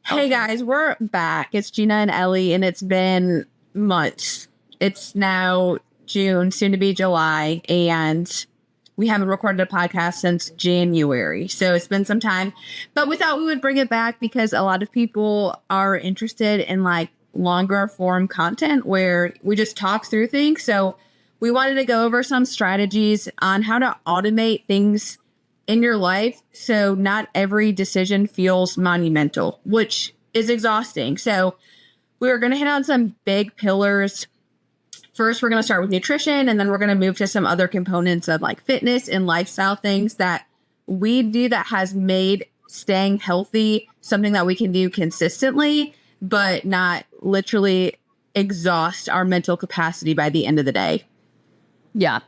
Hey guys, we're back. It's Geena and Ellie, and it's been months. It's now June, soon to be July, and we haven't recorded a podcast since January. So it's been some time, but we thought we would bring it back because a lot of people are interested in like longer form content where we just talk through things. So we wanted to go over some strategies on how to automate things in your life so not every decision feels monumental, which is exhausting. So we're going to hit on some big pillars. First, we're going to start with nutrition, and then we're going to move to some other components of like fitness and lifestyle things that we do that has made staying healthy something that we can do consistently, but not literally exhaust our mental capacity by the end of the day. Yeah.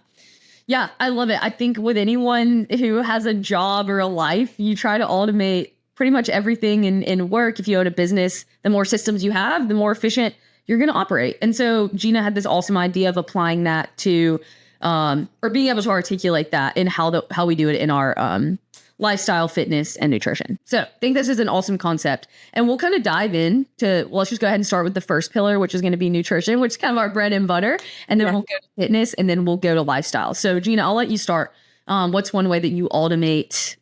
Yeah, I love it. I think with anyone who has a job or a life, you try to automate pretty much everything in work. If you own a business, the more systems you have, the more efficient you're going to operate. And so Geena had this awesome idea of applying that to, or being able to articulate that in how we do it in our lifestyle, fitness, and nutrition. So I think this is an awesome concept. And we'll kind of dive in to, let's just go ahead and start with the first pillar, which is going to be nutrition, which is kind of our bread and butter. And then we'll go to fitness, and then we'll go to lifestyle. So Geena, I'll let you start. What's one way that you automate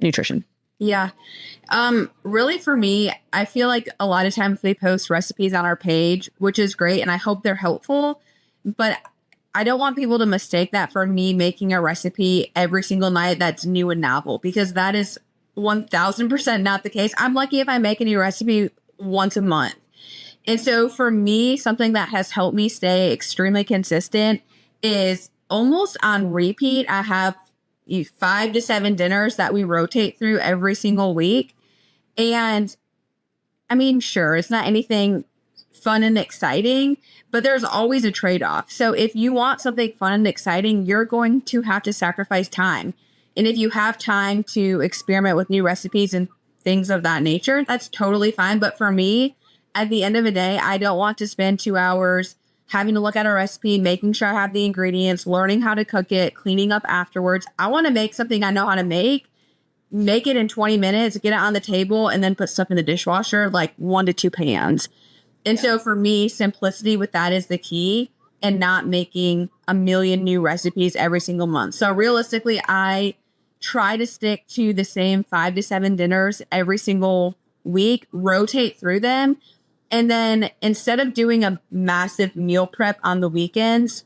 nutrition? Yeah. Really for me, I feel like a lot of times we post recipes on our page, which is great. And I hope they're helpful, but I don't want people to mistake that for me making a recipe every single night that's new and novel, because that is 1000% not the case. I'm lucky if I make a new recipe once a month. And so for me, something that has helped me stay extremely consistent is almost on repeat. I have 5 to 7 dinners that we rotate through every single week. And I mean, sure, it's not anything fun and exciting, but there's always a trade-off. So if you want something fun and exciting, you're going to have to sacrifice time. And if you have time to experiment with new recipes and things of that nature, that's totally fine. But for me, at the end of the day, I don't want to spend 2 hours having to look at a recipe, making sure I have the ingredients, learning how to cook it, cleaning up afterwards. I want to make something I know how to make it in 20 minutes, get it on the table, and then put stuff in the dishwasher, like 1 to 2 pans. And so for me, simplicity with that is the key, and not making a million new recipes every single month. So realistically, I try to stick to the same 5 to 7 dinners every single week, rotate through them. And then instead of doing a massive meal prep on the weekends,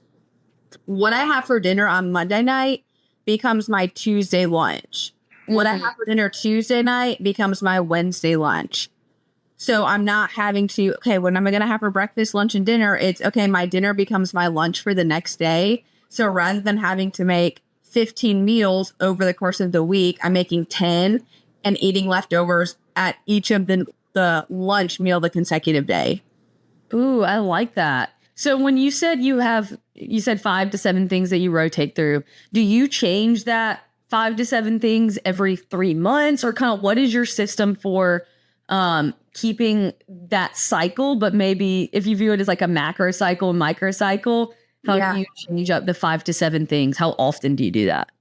what I have for dinner on Monday night becomes my Tuesday lunch. What I have for dinner Tuesday night becomes my Wednesday lunch. So I'm not having to, okay, what am I going to have for breakfast, lunch, and dinner? It's, okay, my dinner becomes my lunch for the next day. So rather than having to make 15 meals over the course of the week, I'm making 10 and eating leftovers at each of the lunch meal the consecutive day. Ooh, I like that. So when you said you said 5 to 7 things that you rotate through, do you change that 5 to 7 things every 3 months, or kind of what is your system for keeping that cycle? But maybe if you view it as like a macro cycle, micro cycle, how do you change up the 5 to 7 things? How often do you do that?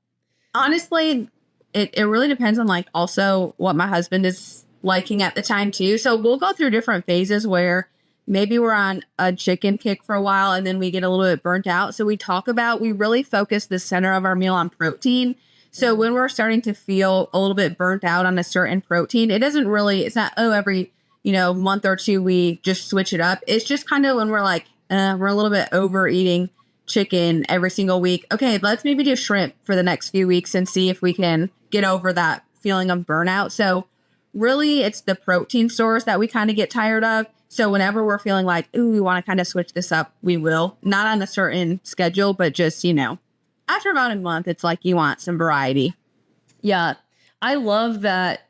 Honestly, it really depends on like also what my husband is liking at the time too. So we'll go through different phases where maybe we're on a chicken kick for a while and then we get a little bit burnt out. So we really focus the center of our meal on protein. So when we're starting to feel a little bit burnt out on a certain protein, it's not, every, month or two, we just switch it up. It's just kind of when we're like, we're a little bit overeating chicken every single week. Okay, let's maybe do shrimp for the next few weeks and see if we can get over that feeling of burnout. So really, it's the protein source that we kind of get tired of. So whenever we're feeling like, ooh, we want to kind of switch this up, we will. Not on a certain schedule, but just, after about a month, it's like you want some variety. Yeah, I love that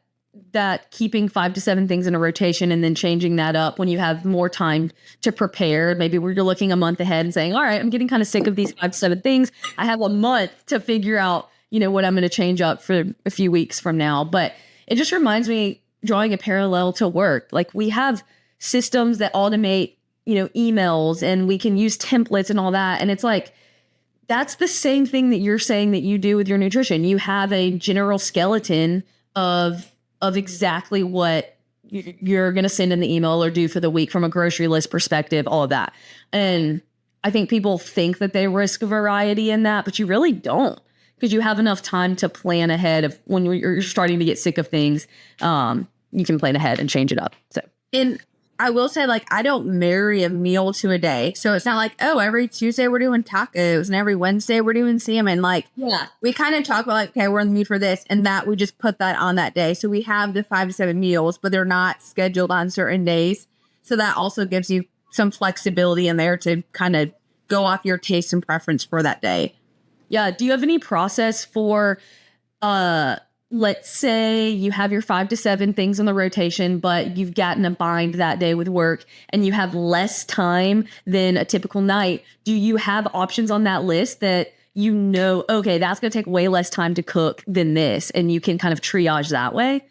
keeping 5 to 7 things in a rotation and then changing that up when you have more time to prepare. Maybe where you're looking a month ahead and saying, all right, I'm getting kind of sick of these 5 to 7 things. I have a month to figure out, what I'm going to change up for a few weeks from now. But it just reminds me, drawing a parallel to work. Like we have systems that automate, emails, and we can use templates and all that. And it's like, that's the same thing that you're saying that you do with your nutrition. You have a general skeleton of exactly what you're going to send in the email or do for the week from a grocery list perspective, all of that. And I think people think that they risk variety in that, but you really don't, because you have enough time to plan ahead of when you're starting to get sick of things. You can plan ahead and change it up. So, and I will say, like, I don't marry a meal to a day. So it's not like, oh, every Tuesday we're doing tacos and every Wednesday we're doing salmon. Like, yeah, we kind of talk about, like, okay, we're in the mood for this, and that we just put that on that day. So we have the 5 to 7 meals, but they're not scheduled on certain days. So that also gives you some flexibility in there to kind of go off your taste and preference for that day. Yeah. Do you have any process for, let's say you have your 5 to 7 things in the rotation, but you've gotten a bind that day with work and you have less time than a typical night. Do you have options on that list that you know, okay, that's going to take way less time to cook than this, and you can kind of triage that way?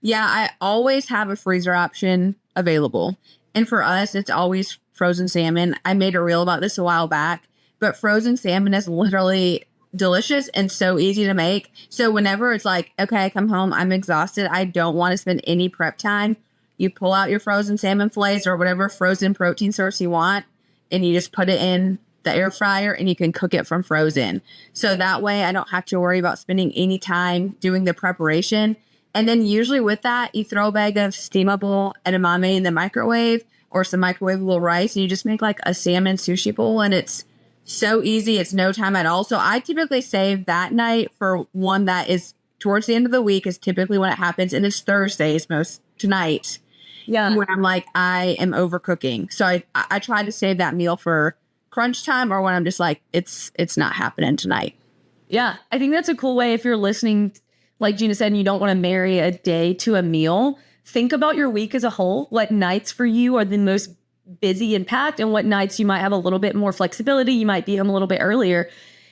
Yeah, I always have a freezer option available. And for us, it's always frozen salmon. I made a reel about this a while back, but frozen salmon is literally delicious and so easy to make. So whenever it's like, okay, I come home, I'm exhausted, I don't want to spend any prep time, you pull out your frozen salmon fillets or whatever frozen protein source you want, and you just put it in the air fryer and you can cook it from frozen. So that way I don't have to worry about spending any time doing the preparation. And then usually with that, you throw a bag of steamable edamame in the microwave or some microwavable rice, and you just make like a salmon sushi bowl, and it's so easy. It's no time at all. So I typically save that night for one that is towards the end of the week, is typically when it happens. And it's Thursdays most tonight. Yeah. When I'm like, I am overcooking. So I try to save that meal for crunch time, or when I'm just like, it's not happening tonight. Yeah. I think that's a cool way. If you're listening, like Geena said, and you don't want to marry a day to a meal, think about your week as a whole. What nights for you are the most busy and packed, and what nights you might have a little bit more flexibility. You might be home a little bit earlier.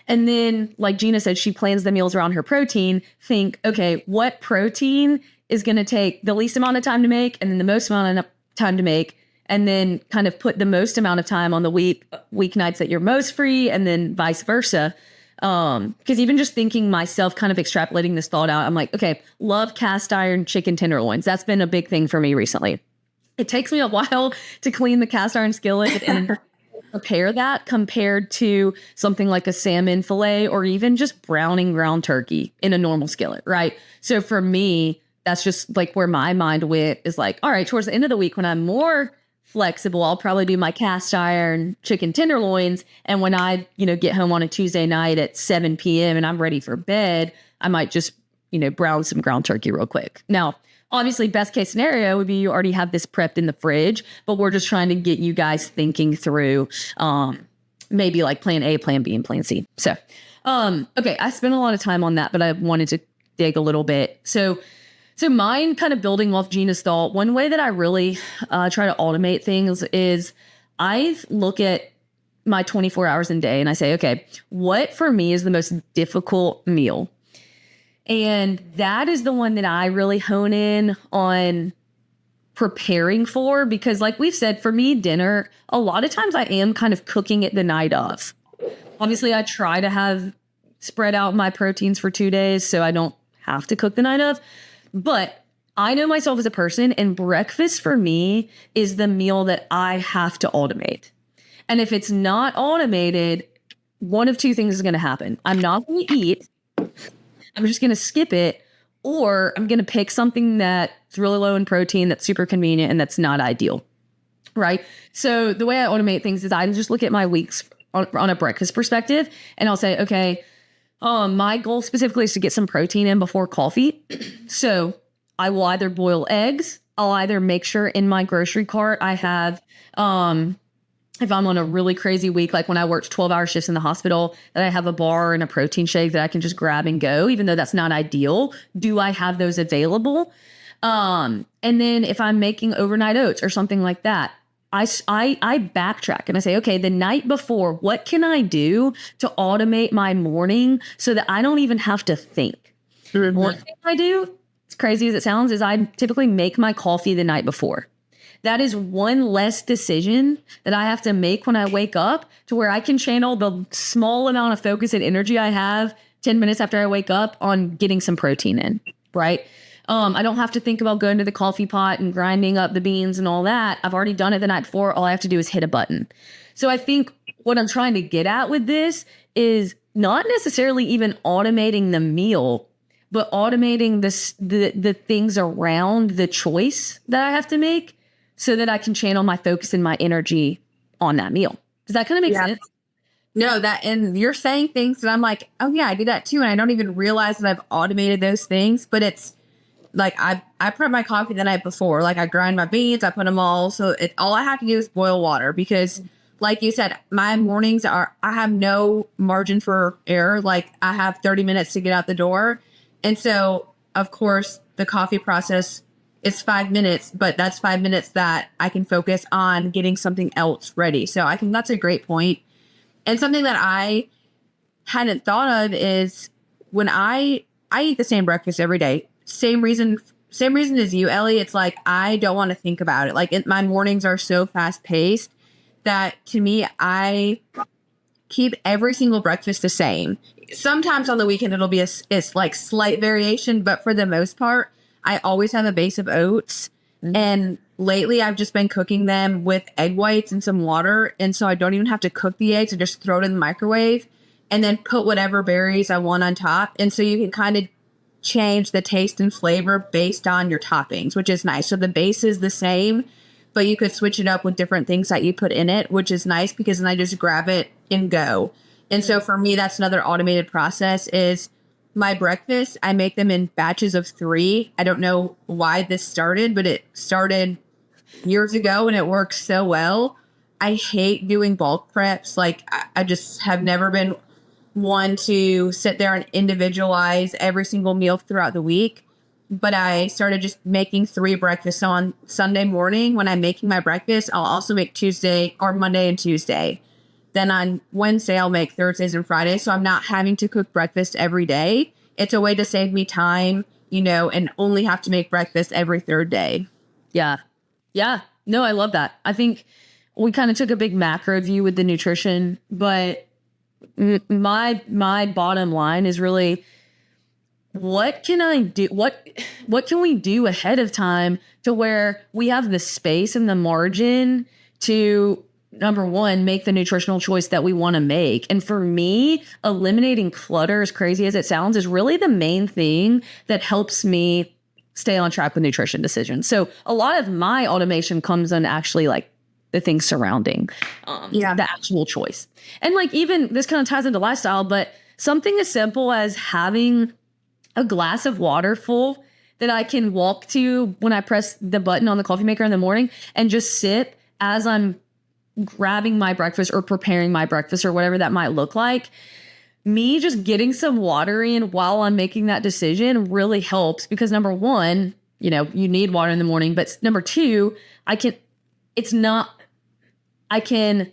And then, like Geena said, she plans the meals around her protein. Think, okay, what protein is going to take the least amount of time to make and then the most amount of time to make, and then kind of put the most amount of time on the weeknights that you're most free, and then vice versa. Because even just thinking myself, kind of extrapolating this thought out, I'm like, okay, love cast iron chicken tenderloins. That's been a big thing for me recently. It takes me a while to clean the cast iron skillet and prepare that, compared to something like a salmon fillet or even just browning ground turkey in a normal skillet, right? So for me, that's just like where my mind went, is like, all right, towards the end of the week when I'm more flexible, I'll probably do my cast iron chicken tenderloins. And when I, get home on a Tuesday night at 7 p.m. and I'm ready for bed, I might just, brown some ground turkey real quick. Now, obviously, best case scenario would be you already have this prepped in the fridge, but we're just trying to get you guys thinking through maybe like plan A, plan B, and plan C. So, okay, I spent a lot of time on that, but I wanted to dig a little bit. So mine, kind of building off Geena's thought, one way that I really try to automate things is I look at my 24 hours in a day and I say, okay, what for me is the most difficult meal? And that is the one that I really hone in on preparing for, because like we've said, for me, dinner, a lot of times I am kind of cooking it the night of. Obviously, I try to have spread out my proteins for 2 days so I don't have to cook the night of. But I know myself as a person, and breakfast for me is the meal that I have to automate. And if it's not automated, one of two things is going to happen. I'm not going to eat. I'm just going to skip it, or I'm going to pick something that's really low in protein, that's super convenient, and that's not ideal, right? So the way I automate things is I just look at my weeks on a breakfast perspective, and I'll say, okay, my goal specifically is to get some protein in before coffee. So I will either boil eggs, I'll either make sure in my grocery cart I have, if I'm on a really crazy week, like when I worked 12-hour shifts in the hospital, that I have a bar and a protein shake that I can just grab and go, even though that's not ideal. Do I have those available? And then if I'm making overnight oats or something like that, I backtrack and I say, okay, the night before, what can I do to automate my morning so that I don't even have to think? Mm-hmm. One thing I do, as crazy as it sounds, is I typically make my coffee the night before. That is one less decision that I have to make when I wake up, to where I can channel the small amount of focus and energy I have 10 minutes after I wake up on getting some protein in, right? I don't have to think about going to the coffee pot and grinding up the beans and all that. I've already done it the night before. All I have to do is hit a button. So I think what I'm trying to get at with this is not necessarily even automating the meal, but automating the things around the choice that I have to make so that I can channel my focus and my energy on that meal. Does that kind of make sense? No, and you're saying things that I'm like, oh yeah, I do that too. And I don't even realize that I've automated those things, but it's like, I prep my coffee the night before, like I grind my beans, I put them all. So all I have to do is boil water because like you said, my mornings I have no margin for error. Like I have 30 minutes to get out the door. And so of course the coffee process is 5 minutes, but that's 5 minutes that I can focus on getting something else ready. So I think that's a great point. And something that I hadn't thought of is when I eat the same breakfast every day. Same reason as you, Ellie. It's like I don't want to think about it. Like my mornings are so fast paced that to me, I keep every single breakfast the same. Sometimes on the weekend it'll be it's like slight variation, but for the most part, I always have a base of oats. Mm-hmm. And lately I've just been cooking them with egg whites and some water. And so I don't even have to cook the eggs. I just throw it in the microwave and then put whatever berries I want on top. And so you can kind of change the taste and flavor based on your toppings, which is nice. So the base is the same, but you could switch it up with different things that you put in it, which is nice because then I just grab it and go. And so for me, that's another automated process is my breakfast. I make them in batches of 3. I don't know why this started, but it started years ago and it works so well. I hate doing bulk preps. Like I just have never been one to sit there and individualize every single meal throughout the week. But I started just making 3 breakfasts. So on Sunday morning, when I'm making my breakfast, I'll also make Tuesday or Monday and Tuesday. Then on Wednesday, I'll make Thursdays and Fridays. So I'm not having to cook breakfast every day. It's a way to save me time, and only have to make breakfast every 3rd day. Yeah. Yeah. No, I love that. I think we kind of took a big macro view with the nutrition, but my bottom line is really, what can I do? What can we do ahead of time to where we have the space and the margin to, number one, make the nutritional choice that we want to make? And for me, eliminating clutter, as crazy as it sounds, is really the main thing that helps me stay on track with nutrition decisions. So a lot of my automation comes on actually like the things surrounding the actual choice. And like, even this kind of ties into lifestyle, but something as simple as having a glass of water full that I can walk to when I press the button on the coffee maker in the morning and just sip as I'm grabbing my breakfast or preparing my breakfast or whatever that might look like. Me just getting some water in while I'm making that decision really helps because number one, you need water in the morning, but number two, I can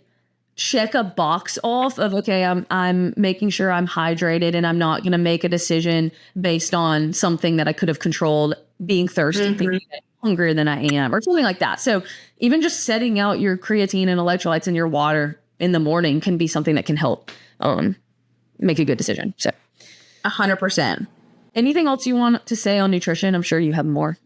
check a box off of, okay, I'm making sure I'm hydrated and I'm not going to make a decision based on something that I could have controlled, being thirsty, thinking I'm hungrier than I am, or something like that. So even just setting out your creatine and electrolytes in your water in the morning can be something that can help make a good decision. So 100%. Anything else you want to say on nutrition? I'm sure you have more.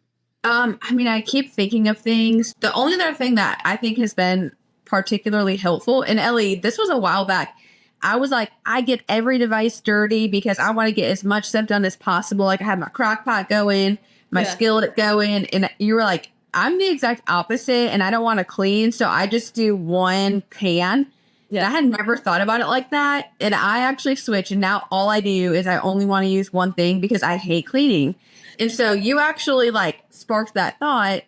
I keep thinking of things. The only other thing that I think has been particularly helpful, and Ellie, this was a while back. I was like, I get every device dirty because I want to get as much stuff done as possible. Like I had my crock pot going, my skillet going, and you were like, I'm the exact opposite and I don't want to clean. So I just do one pan. Yeah. I had never thought about it like that. And I actually switched. And now all I do is I only want to use one thing because I hate cleaning. And so you actually like sparked that thought.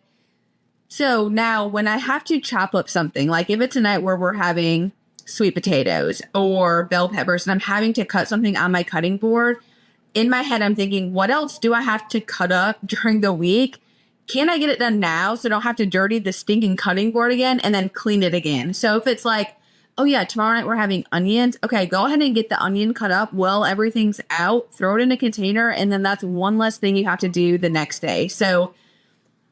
So now when I have to chop up something, like if it's a night where we're having sweet potatoes or bell peppers and I'm having to cut something on my cutting board, in my head, I'm thinking, what else do I have to cut up during the week? Can I get it done now so I don't have to dirty the stinking cutting board again and then clean it again? So if it's like, oh yeah, tomorrow night we're having onions. Okay, go ahead and get the onion cut up while everything's out, throw it in a container, and then that's one less thing you have to do the next day. So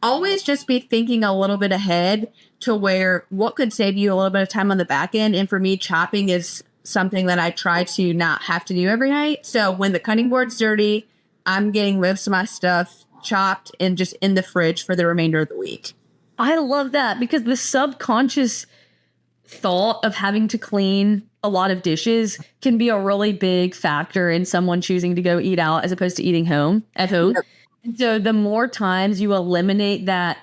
always just be thinking a little bit ahead to where what could save you a little bit of time on the back end. And for me, chopping is something that I try to not have to do every night. So when the cutting board's dirty, I'm getting most of my stuff chopped and just in the fridge for the remainder of the week. I love that because the subconscious thought of having to clean a lot of dishes can be a really big factor in someone choosing to go eat out as opposed to eating at home. Yep. And so the more times you eliminate that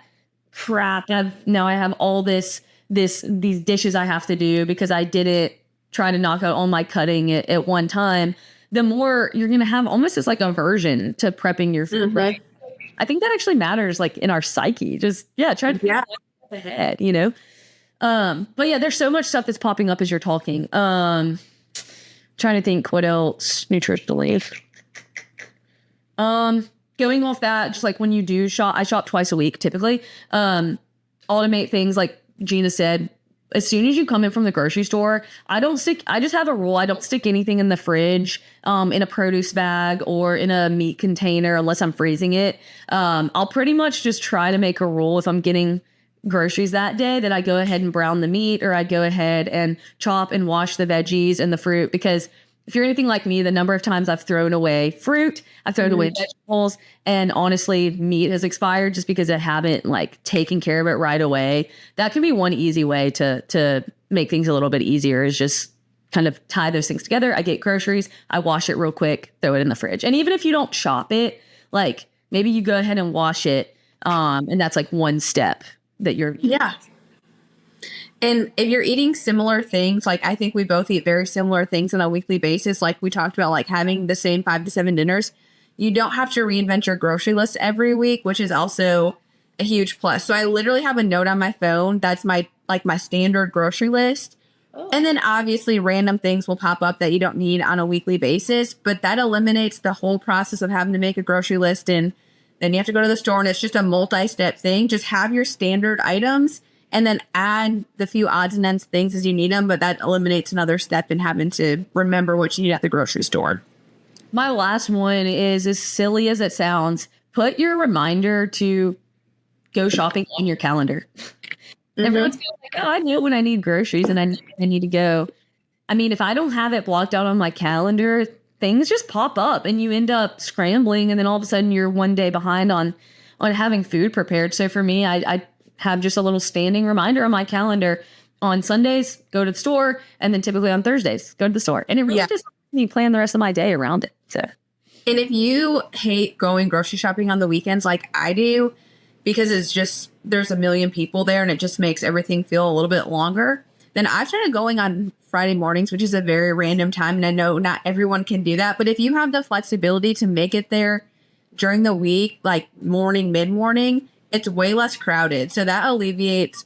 crap, now I have all these dishes I have to do because I didn't try to knock out all my cutting at one time, the more you're going to have almost as like aversion to prepping your food, right? I think that actually matters like in our psyche. Just, try to think ahead, you know? But yeah, there's so much stuff that's popping up as you're talking. Trying to think what else nutritionally. Going off that, just like when you do shop, I shop twice a week typically. Automate things like Geena said. As soon as you come in from the grocery store, I just have a rule. I don't stick anything in the fridge, in a produce bag or in a meat container unless I'm freezing it. I'll pretty much just try to make a rule if I'm getting groceries that day that I go ahead and brown the meat or I go ahead and chop and wash the veggies and the fruit, because if you're anything like me, the number of times I've thrown away fruit, I've thrown away vegetables, and honestly, meat has expired just because I haven't like taken care of it right away. That can be one easy way to make things a little bit easier, is just kind of tie those things together. I get groceries, I wash it real quick, throw it in the fridge. And even if you don't chop it, like maybe you go ahead and wash it, and that's like one step that you're And if you're eating similar things, like I think we both eat very similar things on a weekly basis, like we talked about, like having the same 5 to 7 dinners, you don't have to reinvent your grocery list every week, which is also a huge plus. So I literally have a note on my phone that's my standard grocery list. And then obviously random things will pop up that you don't need on a weekly basis, but that eliminates the whole process of having to make a grocery list and then you have to go to the store, and it's just a multi-step thing. Just have your standard items and then add the few odds and ends things as you need them. But that eliminates another step in having to remember what you need at the grocery store. My last one is, as silly as it sounds, put your reminder to go shopping on your calendar. Everyone's like, oh, I know when I need groceries and I need to go. I mean, if I don't have it blocked out on my calendar, things just pop up and you end up scrambling. And then all of a sudden you're one day behind on having food prepared. So for me, I have just a little standing reminder on my calendar. On Sundays, go to the store, and then typically on Thursdays, go to the store. And it really just helps me plan the rest of my day around it. So, and if you hate going grocery shopping on the weekends like I do, because it's just there's a million people there and it just makes everything feel a little bit longer, then I've started going on Friday mornings, which is a very random time. And I know not everyone can do that, but if you have the flexibility to make it there during the week, like morning, mid-morning, it's way less crowded. So that alleviates,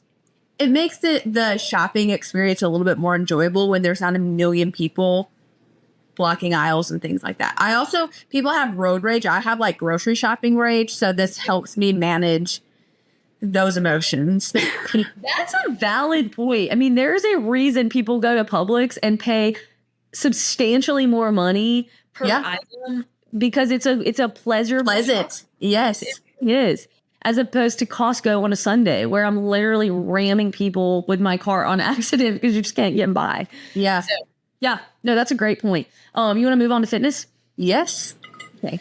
it makes the shopping experience a little bit more enjoyable when there's not a million people blocking aisles and things like that. People have road rage. I have like grocery shopping rage. So this helps me manage those emotions. That's a valid point. I mean, there's a reason people go to Publix and pay substantially more money per item, because it's a pleasant. Yes. It is. As opposed to Costco on a Sunday, where I'm literally ramming people with my car on accident because you just can't get by. Yeah. So, no, that's a great point. You want to move on to fitness? Yes. Okay.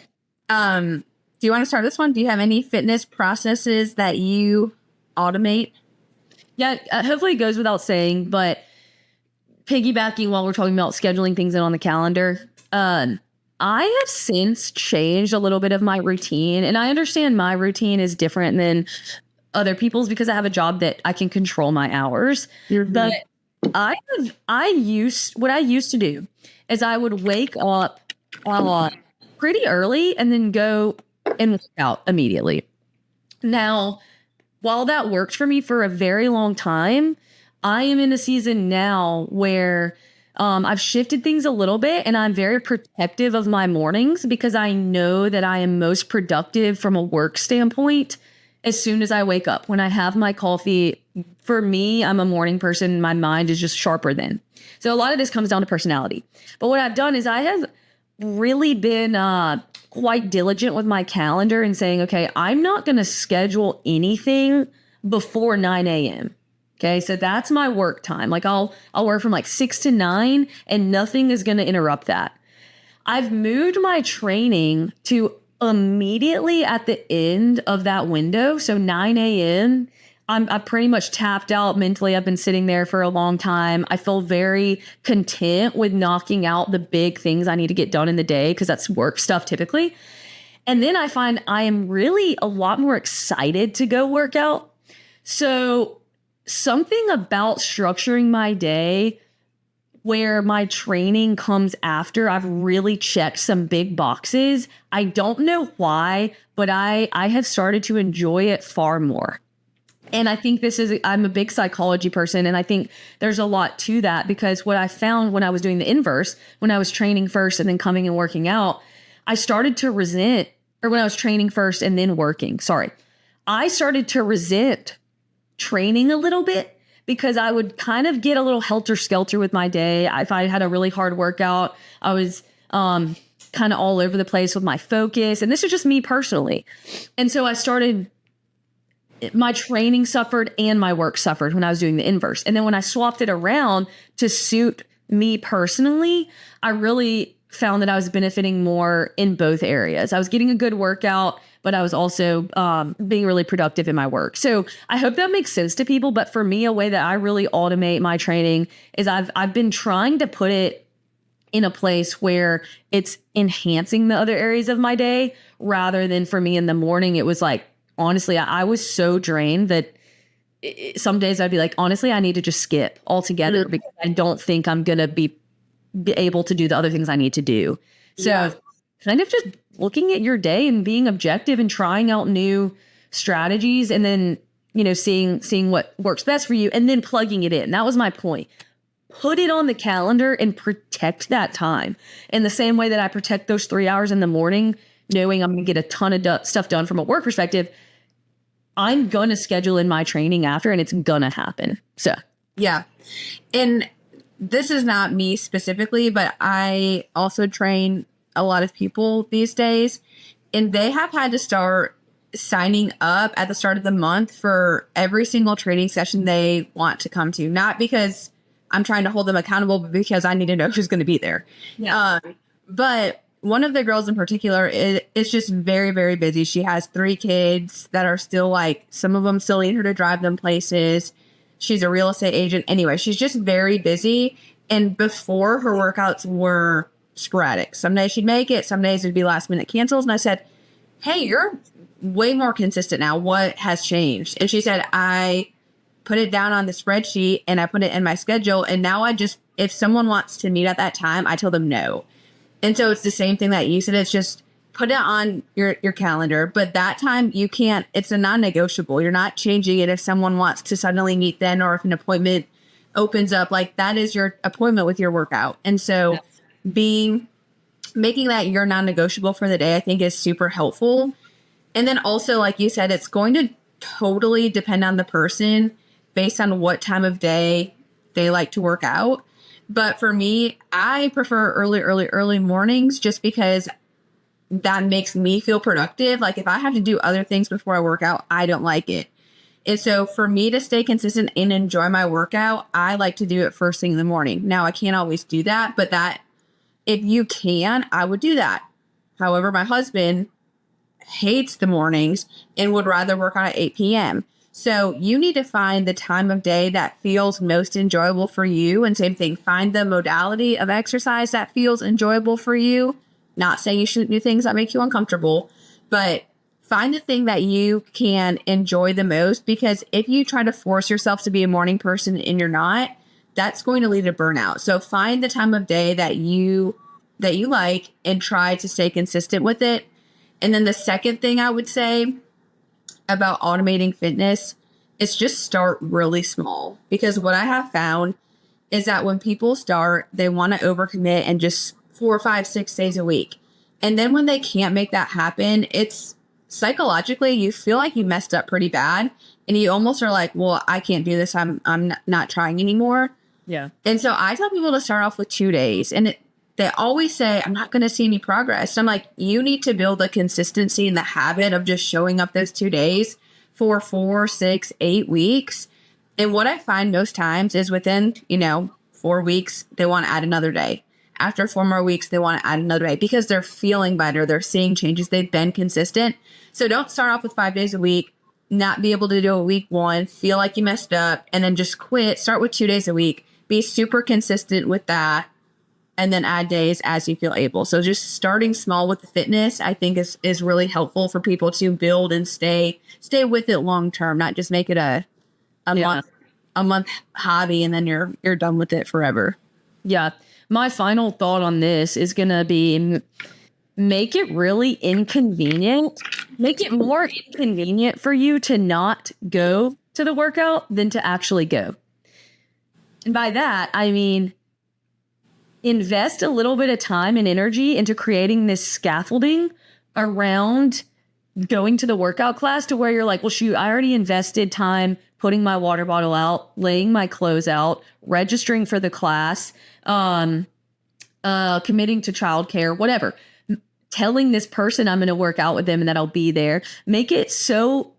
Do you want to start this one? Do you have any fitness processes that you automate? Yeah, hopefully it goes without saying, but piggybacking while we're talking about scheduling things in on the calendar, I have since changed a little bit of my routine, and I understand my routine is different than other people's because I have a job that I can control my hours. But what I used to do is I would wake up pretty early and then go and work out immediately. Now, while that worked for me for a very long time, I am in a season now where I've shifted things a little bit, and I'm very protective of my mornings because I know that I am most productive from a work standpoint as soon as I wake up. When I have my coffee, for me, I'm a morning person. My mind is just sharper then. So a lot of this comes down to personality. But what I've done is I have really been quite diligent with my calendar and saying, okay, I'm not going to schedule anything before 9 a.m. Okay, so that's my work time. Like I'll work from like 6 to 9 and nothing is going to interrupt that. I've moved my training to immediately at the end of that window, so 9 a.m., I'm pretty much tapped out mentally. I've been sitting there for a long time. I feel very content with knocking out the big things I need to get done in the day because that's work stuff typically. And then I find I am really a lot more excited to go work out. So something about structuring my day where my training comes after I've really checked some big boxes. I don't know why, but I have started to enjoy it far more. And I think I'm a big psychology person, and I think there's a lot to that because what I found when I was doing the inverse, when I was training first and then coming and working out, I started to resent, or when I was training first and then working, I started to resent training a little bit because I would kind of get a little helter-skelter with my day. If I had a really hard workout, I was kind of all over the place with my focus. And this is just me personally. And so my training suffered and my work suffered when I was doing the inverse. And then when I swapped it around to suit me personally, I really found that I was benefiting more in both areas. I was getting a good workout, but I was also being really productive in my work. So I hope that makes sense to people. But for me, a way that I really automate my training is I've been trying to put it in a place where it's enhancing the other areas of my day rather than for me in the morning. It was like, honestly, I was so drained that some days I'd be like, honestly, I need to just skip altogether because I don't think I'm going to be able to do the other things I need to do. So kind of just looking at your day and being objective and trying out new strategies and then, seeing what works best for you and then plugging it in. That was my point. Put it on the calendar and protect that time in the same way that I protect those 3 hours in the morning, knowing I'm going to get a ton of stuff done from a work perspective. I'm going to schedule in my training after and it's going to happen. So, yeah. And this is not me specifically, but I also train a lot of people these days, and they have had to start signing up at the start of the month for every single training session they want to come to. Not because I'm trying to hold them accountable, but because I need to know who's going to be there. Yeah. But one of the girls in particular is just very, very busy. She has 3 kids that are still some of them still need her to drive them places. She's a real estate agent. Anyway, she's just very busy. And before, her workouts were sporadic. Some days she'd make it. Some days it'd be last minute cancels. And I said, hey, you're way more consistent now. What has changed? And she said, I put it down on the spreadsheet and I put it in my schedule. And now if someone wants to meet at that time, I tell them no. And so it's the same thing that you said. It's just put it on your calendar. But that time you can't, it's a non-negotiable. You're not changing it if someone wants to suddenly meet then, or if an appointment opens up, that is your appointment with your workout. And so making that your non-negotiable for the day, I think is super helpful. And then also, like you said, it's going to totally depend on the person based on what time of day they like to work out. But for me, I prefer early mornings just because that makes me feel productive. If I have to do other things before I work out, I don't like it. And so for me to stay consistent and enjoy my workout, I like to do it first thing in the morning. Now, I can't always do that, but if you can, I would do that. However, my husband hates the mornings and would rather work on at 8 p.m. So you need to find the time of day that feels most enjoyable for you. And same thing, find the modality of exercise that feels enjoyable for you. Not saying you shouldn't do things that make you uncomfortable, but find the thing that you can enjoy the most, because if you try to force yourself to be a morning person and you're not, that's going to lead to burnout. So find the time of day that you like and try to stay consistent with it. And then the second thing I would say about automating fitness is just start really small. Because what I have found is that when people start, they want to overcommit and just 4, 5, 6 days a week. And then when they can't make that happen, it's psychologically, you feel like you messed up pretty bad. And you almost are like, well, I can't do this. I'm not trying anymore. Yeah. And so I tell people to start off with 2 days. And they always say, I'm not going to see any progress. So I'm like, you need to build a consistency and the habit of just showing up those 2 days for 4, 6, 8 weeks. And what I find most times is within, 4 weeks, they want to add another day. after 4 more weeks, they want to add another day because they're feeling better. They're seeing changes. They've been consistent. So don't start off with 5 days a week, not be able to do a week 1, feel like you messed up, and then just quit. Start with 2 days a week. Be super consistent with that, and then add days as you feel able. So just starting small with the fitness, I think is really helpful for people to build and stay with it long term, not just make it a month hobby and then you're done with it forever. Yeah. My final thought on this is going to be make it really inconvenient. Make it more inconvenient for you to not go to the workout than to actually go. And by that, I mean, invest a little bit of time and energy into creating this scaffolding around going to the workout class to where you're like, well, shoot, I already invested time putting my water bottle out, laying my clothes out, registering for the class, committing to childcare, whatever. Telling this person I'm going to work out with them and that I'll be there. Make it so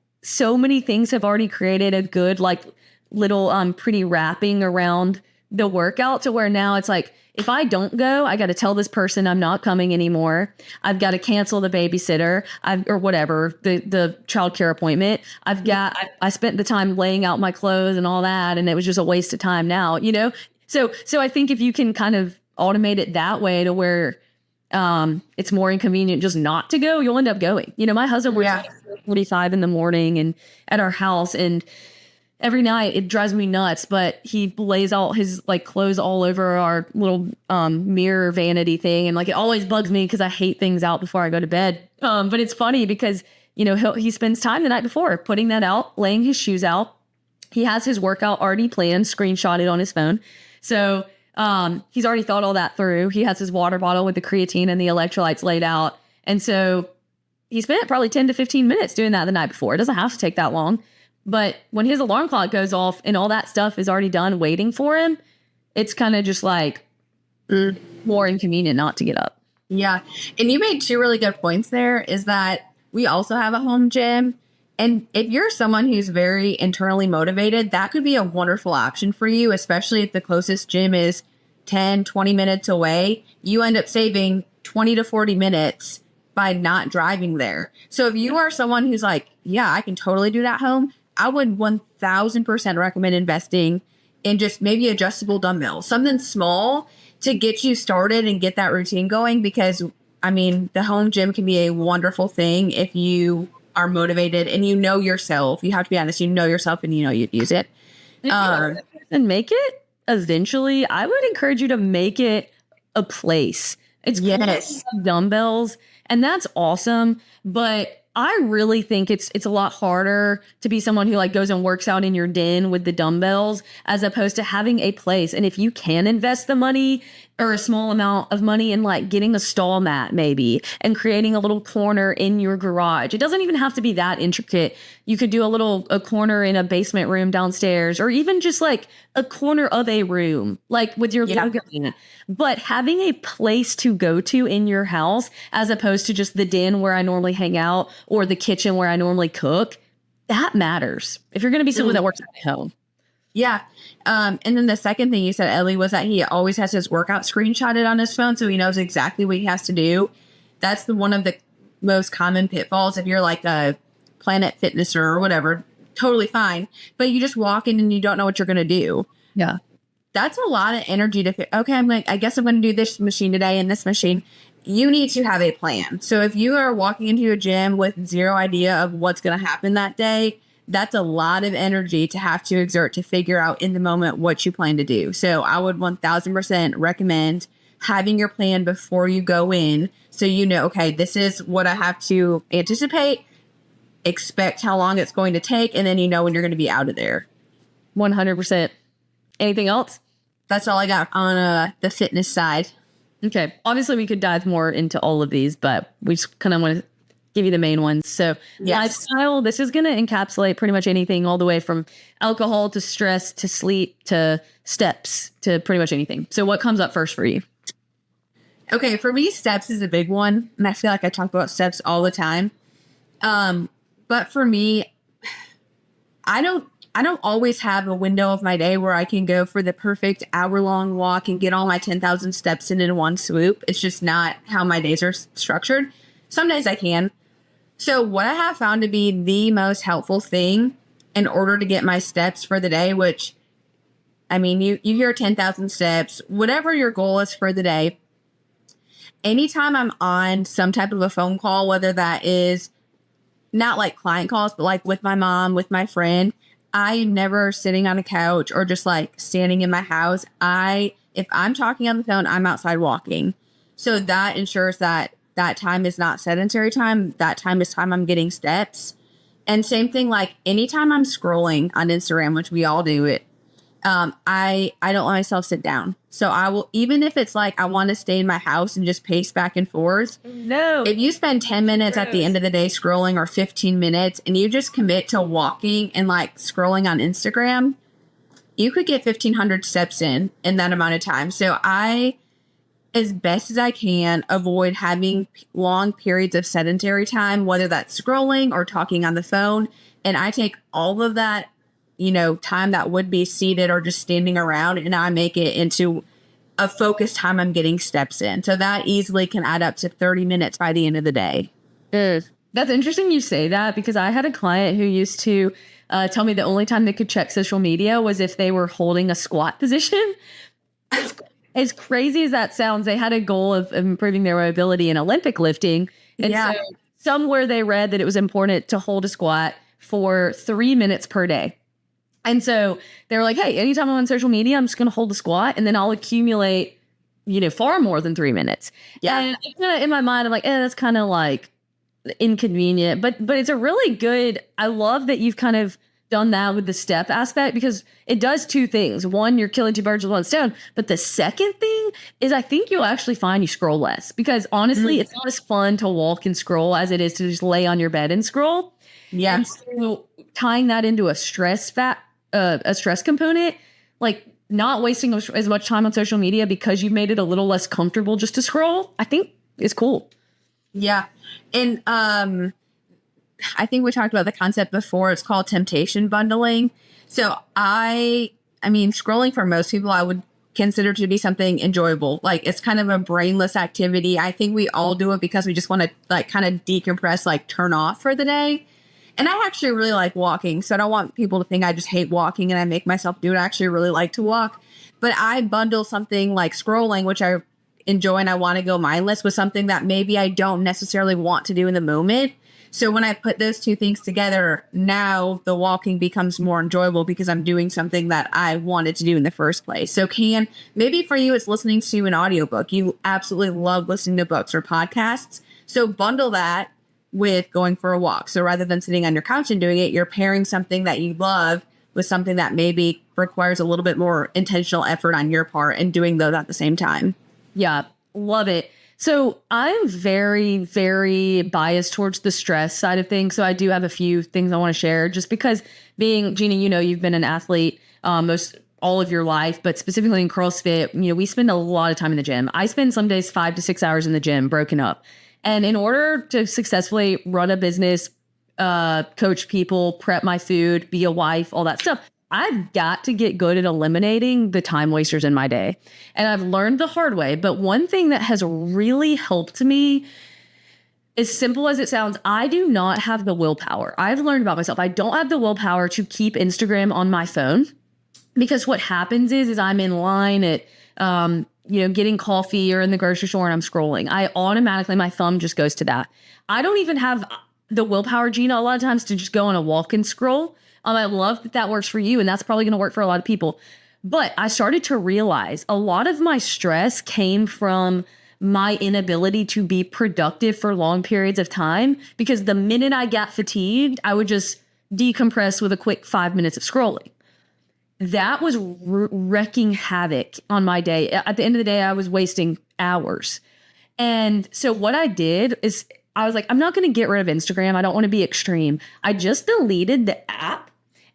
many things have already created a good, like, little pretty wrapping around the workout to where now it's like, if I don't go, I got to tell this person I'm not coming anymore. I've got to cancel the babysitter or whatever, the childcare appointment. I spent the time laying out my clothes and all that, and it was just a waste of time now, you know? So I think if you can kind of automate it that way to where it's more inconvenient just not to go, you'll end up going. You know, my husband works at 4:45 in the morning and at our house, and every night it drives me nuts, but he lays out his like clothes all over our little mirror vanity thing. And like, it always bugs me because I hate things out before I go to bed. But it's funny because, you know, he spends time the night before putting that out, laying his shoes out. He has his workout already planned, screenshotted on his phone. So he's already thought all that through. He has his water bottle with the creatine and the electrolytes laid out. And so he spent probably 10 to 15 minutes doing that the night before. It doesn't have to take that long. But when his alarm clock goes off and all that stuff is already done waiting for him, it's kind of just like more inconvenient not to get up. Yeah. And you made 2 really good points there, is that we also have a home gym. And if you're someone who's very internally motivated, that could be a wonderful option for you, especially if the closest gym is 10, 20 minutes away. You end up saving 20 to 40 minutes by not driving there. So if you are someone who's like, yeah, I can totally do that at home, I would 1000% recommend investing in just maybe adjustable dumbbells, something small to get you started and get that routine going. Because, I mean, the home gym can be a wonderful thing if you are motivated and you know yourself. You have to be honest, you know yourself and you know you'd use it. And make it eventually, I would encourage you to make it a place. It's cool to have dumbbells, and that's awesome. But I really think it's a lot harder to be someone who like goes and works out in your den with the dumbbells as opposed to having a place. And if you can invest the money or a small amount of money in like getting a stall mat maybe and creating a little corner in your garage, it doesn't even have to be that intricate. You could do a corner in a basement room downstairs, or even just like a corner of a room, like with your yoga mat. But having a place to go to in your house as opposed to just the den where I normally hang out or the kitchen where I normally cook, that matters if you're going to be someone that works at home. Yeah. And then the second thing you said, Ellie, was that he always has his workout screenshotted on his phone, so he knows exactly what he has to do. That's one of the most common pitfalls if you're like a Planet Fitnesser or whatever. Totally fine. But you just walk in and you don't know what you're going to do. Yeah. That's a lot of energy to okay, I guess I'm going to do this machine today and this machine. You need to have a plan. So if you are walking into a gym with zero idea of what's going to happen that day, that's a lot of energy to have to exert to figure out in the moment what you plan to do. So I would 1000% recommend having your plan before you go in, so you know, okay, this is what I have to anticipate, expect how long it's going to take, and then you know when you're going to be out of there. 100%. Anything else? That's all I got on the fitness side. Okay. Obviously, we could dive more into all of these, but we just kind of want to give you the main ones. So lifestyle, this is going to encapsulate pretty much anything, all the way from alcohol to stress to sleep to steps to pretty much anything. So what comes up first for you? Okay, for me, steps is a big one. And I feel like I talk about steps all the time. But for me, I don't I don't always have a window of my day where I can go for the perfect hour-long walk and get all my 10,000 steps in one swoop. It's just not how my days are structured. Some days I can. So what I have found to be the most helpful thing in order to get my steps for the day, which, I mean, you hear 10,000 steps, whatever your goal is for the day, anytime I'm on some type of a phone call, whether that is not like client calls, but like with my mom, with my friend, I am never sitting on a couch or just like standing in my house. If I'm talking on the phone, I'm outside walking. So that ensures that that time is not sedentary time. That time is time I'm getting steps. And same thing, like anytime I'm scrolling on Instagram, which we all do it, I don't let myself sit down. So I will, even if it's like I want to stay in my house and just pace back and forth. No. If you spend 10 minutes at the end of the day scrolling or 15 minutes and you just commit to walking and like scrolling on Instagram, you could get 1,500 steps in that amount of time. So I, as best as I can, avoid having long periods of sedentary time, whether that's scrolling or talking on the phone. And I take all of that, time that would be seated or just standing around, and I make it into a focused time I'm getting steps in. So that easily can add up to 30 minutes by the end of the day. That's interesting you say that, because I had a client who used to tell me the only time they could check social media was if they were holding a squat position. As crazy as that sounds, they had a goal of improving their ability in Olympic lifting. And so somewhere they read that it was important to hold a squat for 3 minutes per day. And so they were like, hey, anytime I'm on social media, I'm just going to hold the squat and then I'll accumulate, far more than 3 minutes. Yeah. And in my mind, I'm like, that's kind of like inconvenient, but it's a really good, I love that you've kind of done that with the step aspect, because it does two things. One, you're killing two birds with one stone. But the second thing is I think you'll actually find you scroll less, because honestly, it's not as fun to walk and scroll as it is to just lay on your bed and scroll. Yeah. And so tying that into a stress component, like not wasting as much time on social media because you've made it a little less comfortable just to scroll, I think is cool. Yeah. And I think we talked about the concept before. It's called temptation bundling. So I mean, scrolling for most people, I would consider to be something enjoyable. Like it's kind of a brainless activity. I think we all do it because we just want to like kind of decompress, like turn off for the day. And I actually really like walking. So I don't want people to think I just hate walking and I make myself do it. I actually really like to walk. But I bundle something like scrolling, which I enjoy and I want to go mindless, with something that maybe I don't necessarily want to do in the moment. So when I put those two things together, now the walking becomes more enjoyable because I'm doing something that I wanted to do in the first place. So maybe for you, it's listening to an audiobook. You absolutely love listening to books or podcasts. So bundle that with going for a walk. So rather than sitting on your couch and doing it, you're pairing something that you love with something that maybe requires a little bit more intentional effort on your part, and doing those at the same time. Yeah, love it. So I'm very, very biased towards the stress side of things. So I do have a few things I want to share, just because being, Geena, you've been an athlete most all of your life, but specifically in CrossFit, we spend a lot of time in the gym. I spend some days 5 to 6 hours in the gym broken up. And in order to successfully run a business, coach people, prep my food, be a wife, all that stuff, I've got to get good at eliminating the time wasters in my day. And I've learned the hard way. But one thing that has really helped me, as simple as it sounds, I do not have the willpower. I've learned about myself. I don't have the willpower to keep Instagram on my phone, because what happens is I'm in line at, getting coffee or in the grocery store and I'm scrolling. My thumb just goes to that. I don't even have the willpower, Geena, a lot of times to just go on a walk and scroll. I love that works for you, and that's probably going to work for a lot of people. But I started to realize a lot of my stress came from my inability to be productive for long periods of time, because the minute I got fatigued, I would just decompress with a quick 5 minutes of scrolling. That was wreaking havoc on my day. At the end of the day, I was wasting hours. And so what I did is I was like, I'm not going to get rid of Instagram. I don't want to be extreme. I just deleted the app.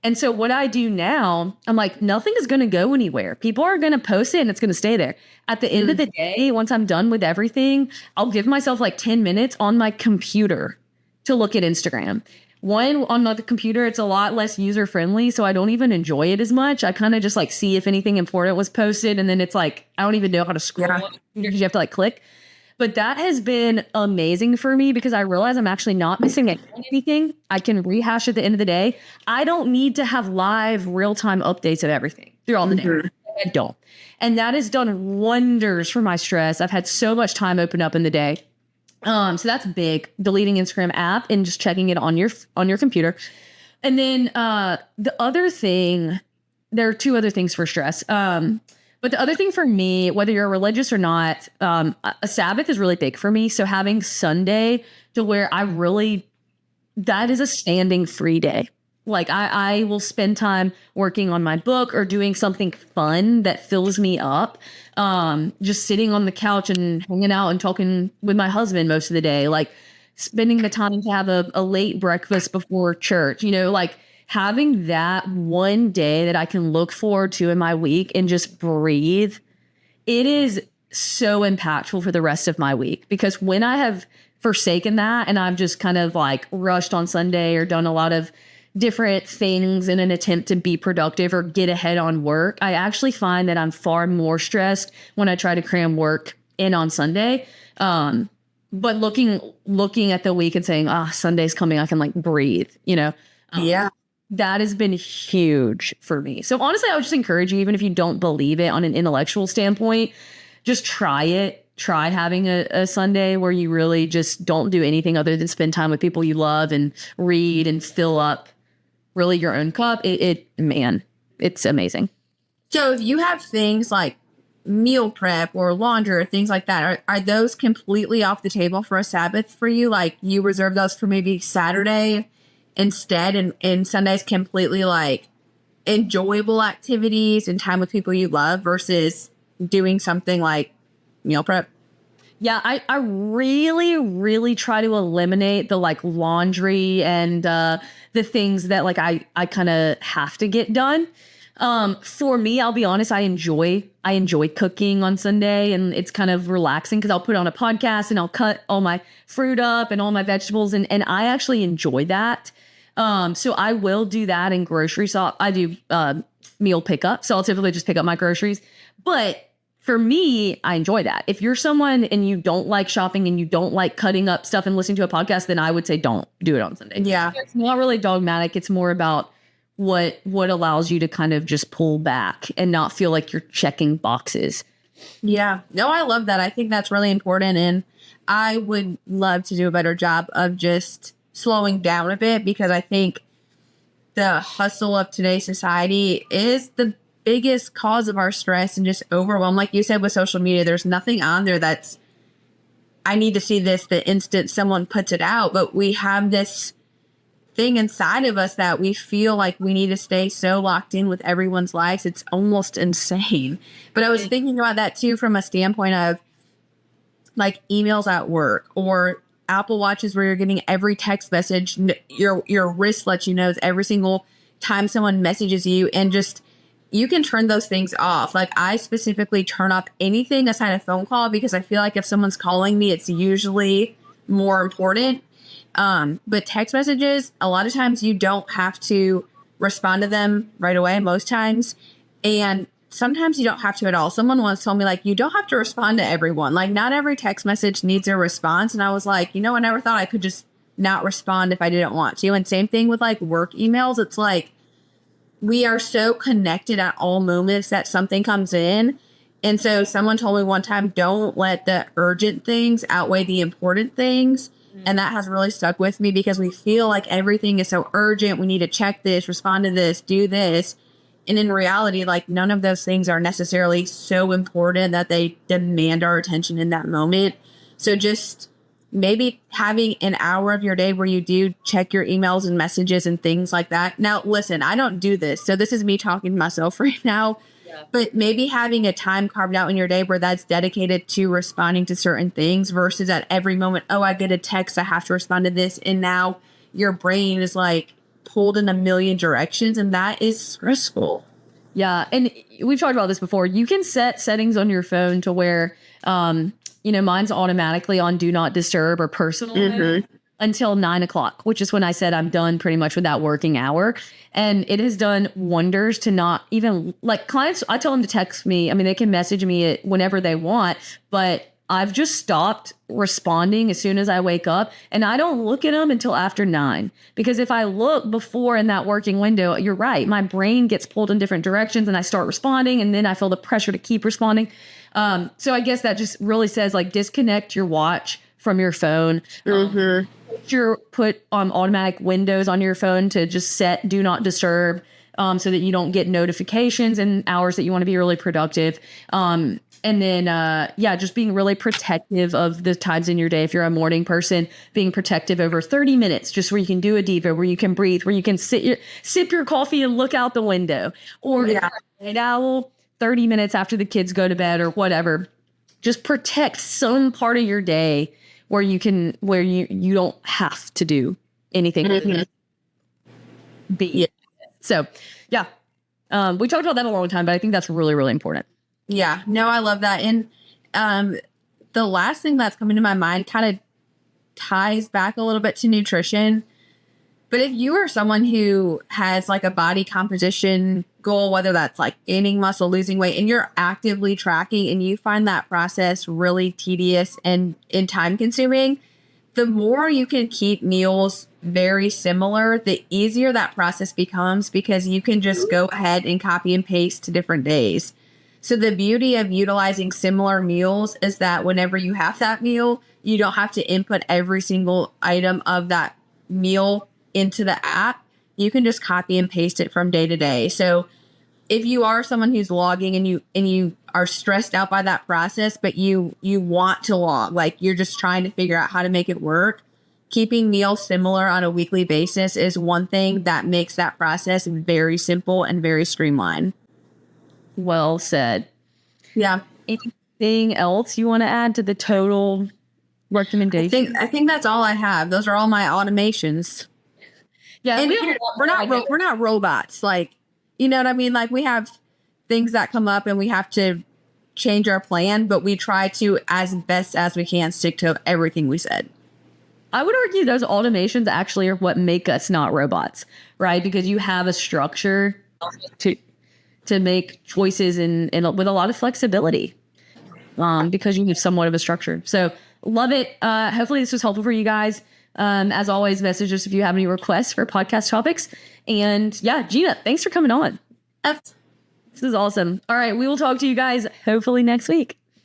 And so what I do now, I'm like, nothing is going to go anywhere. People are going to post it and it's going to stay there. At the end of the day, once I'm done with everything, I'll give myself like 10 minutes on my computer to look at Instagram. One, on the computer, it's a lot less user friendly, so I don't even enjoy it as much. I kind of just like see if anything important was posted, and then it's like I don't even know how to scroll on the computer because you have to like click. But that has been amazing for me because I realize I'm actually not missing anything. I can rehash at the end of the day. I don't need to have live real-time updates of everything throughout the day. I don't. And that has done wonders for my stress. I've had so much time open up in the day. So that's big. Deleting Instagram app and just checking it on your computer. And then the other thing, there are two other things for stress. But the other thing for me, whether you're religious or not, a Sabbath is really big for me. So having Sunday to where that is a standing free day. Like I will spend time working on my book or doing something fun that fills me up. Just sitting on the couch and hanging out and talking with my husband most of the day, like spending the time to have a late breakfast before church, like having that one day that I can look forward to in my week and just breathe. It is so impactful for the rest of my week, because when I have forsaken that and I've just kind of like rushed on Sunday or done a lot of different things in an attempt to be productive or get ahead on work, I actually find that I'm far more stressed when I try to cram work in on Sunday. But looking at the week and saying, Sunday's coming, I can like breathe, Yeah. That has been huge for me. So honestly, I would just encourage you, even if you don't believe it on an intellectual standpoint, just try it. Try having a Sunday where you really just don't do anything other than spend time with people you love and read and fill up really your own cup. It's amazing. So if you have things like meal prep or laundry or things like that, are those completely off the table for a Sabbath for you? Like you reserve those for maybe Saturday instead, and Sunday's completely like enjoyable activities and time with people you love versus doing something like meal prep? Yeah, I really, really try to eliminate the like laundry and the things that like I kind of have to get done. For me, I'll be honest, I enjoy cooking on Sunday, and it's kind of relaxing because I'll put on a podcast and I'll cut all my fruit up and all my vegetables, and I actually enjoy that. So I will do that in grocery shop. I do meal pickup, so I'll typically just pick up my groceries. But for me, I enjoy that. If you're someone and you don't like shopping and you don't like cutting up stuff and listening to a podcast, then I would say don't do it on Sunday. Yeah. It's not really dogmatic. It's more about what allows you to kind of just pull back and not feel like you're checking boxes. Yeah. No, I love that. I think that's really important. And I would love to do a better job of just slowing down a bit, because I think the hustle of today's society is the biggest cause of our stress and just overwhelm. Like you said, with social media, there's nothing on there that's, I need to see this the instant someone puts it out. But we have this thing inside of us that we feel like we need to stay so locked in with everyone's lives. It's almost insane. But I was thinking about that too from a standpoint of like emails at work or Apple Watches where you're getting every text message. Your wrist lets you know every single time someone messages you, and just you can turn those things off. Like I specifically turn off anything aside a phone call, because I feel like if someone's calling me, it's usually more important. But text messages, a lot of times you don't have to respond to them right away, most times. And sometimes you don't have to at all. Someone once told me, like, you don't have to respond to everyone. Like, not every text message needs a response. And I was like, I never thought I could just not respond if I didn't want to. And same thing with like work emails. It's like, we are so connected at all moments that something comes in. And so someone told me one time, don't let the urgent things outweigh the important things. And that has really stuck with me, because we feel like everything is so urgent. We need to check this, respond to this, do this. And in reality, like none of those things are necessarily so important that they demand our attention in that moment. So just maybe having an hour of your day where you do check your emails and messages and things like that. Now, listen, I don't do this. So this is me talking to myself right now. Yeah. But maybe having a time carved out in your day where that's dedicated to responding to certain things versus at every moment, oh, I get a text, I have to respond to this. And now your brain is like pulled in a million directions, and that is stressful. Yeah. And we've talked about this before. You can set settings on your phone to where, mine's automatically on do not disturb or personal. Mm-hmm. until 9 o'clock, which is when I said I'm done pretty much with that working hour. And it has done wonders to not even like clients. I tell them to text me. I mean, they can message me whenever they want, but I've just stopped responding as soon as I wake up, and I don't look at them until after 9, because if I look before in that working window, you're right, my brain gets pulled in different directions and I start responding, and then I feel the pressure to keep responding. So I guess that just really says like disconnect your watch from your phone. Put automatic windows on your phone to just set do not disturb, so that you don't get notifications in hours that you want to be really productive. And then, just being really protective of the times in your day. If you're a morning person, being protective over 30 minutes, just where you can do a diva, where you can breathe, where you can sip your coffee and look out the window. Or if you're a night owl, 30 minutes after the kids go to bed or whatever. Just protect some part of your day where you don't have to do anything. So, we talked about that a long time, but I think that's really, really important. Yeah, no, I love that. And the last thing that's coming to my mind kind of ties back a little bit to nutrition. But if you are someone who has like a body composition goal, whether that's like gaining muscle, losing weight, and you're actively tracking and you find that process really tedious and time consuming, the more you can keep meals very similar, the easier that process becomes, because you can just go ahead and copy and paste to different days. So the beauty of utilizing similar meals is that whenever you have that meal, you don't have to input every single item of that meal into the app. You can just copy and paste it from day to day. So if you are someone who's logging and you are stressed out by that process, but you want to log, like you're just trying to figure out how to make it work, keeping meals similar on a weekly basis is one thing that makes that process very simple and very streamlined. Well said. Yeah. Anything else you want to add to the total recommendation? I think that's all I have. Those are all my automations. Yeah, and we're not robots. Like, you know what I mean? Like, we have things that come up and we have to change our plan, but we try to, as best as we can, stick to everything we said. I would argue those automations actually are what make us not robots, right? Because you have a structure to make choices and with a lot of flexibility, because you have somewhat of a structure. So love it. Hopefully this was helpful for you guys. As always, message us if you have any requests for podcast topics. And Geena, thanks for coming on. This is awesome. All right. We will talk to you guys hopefully next week.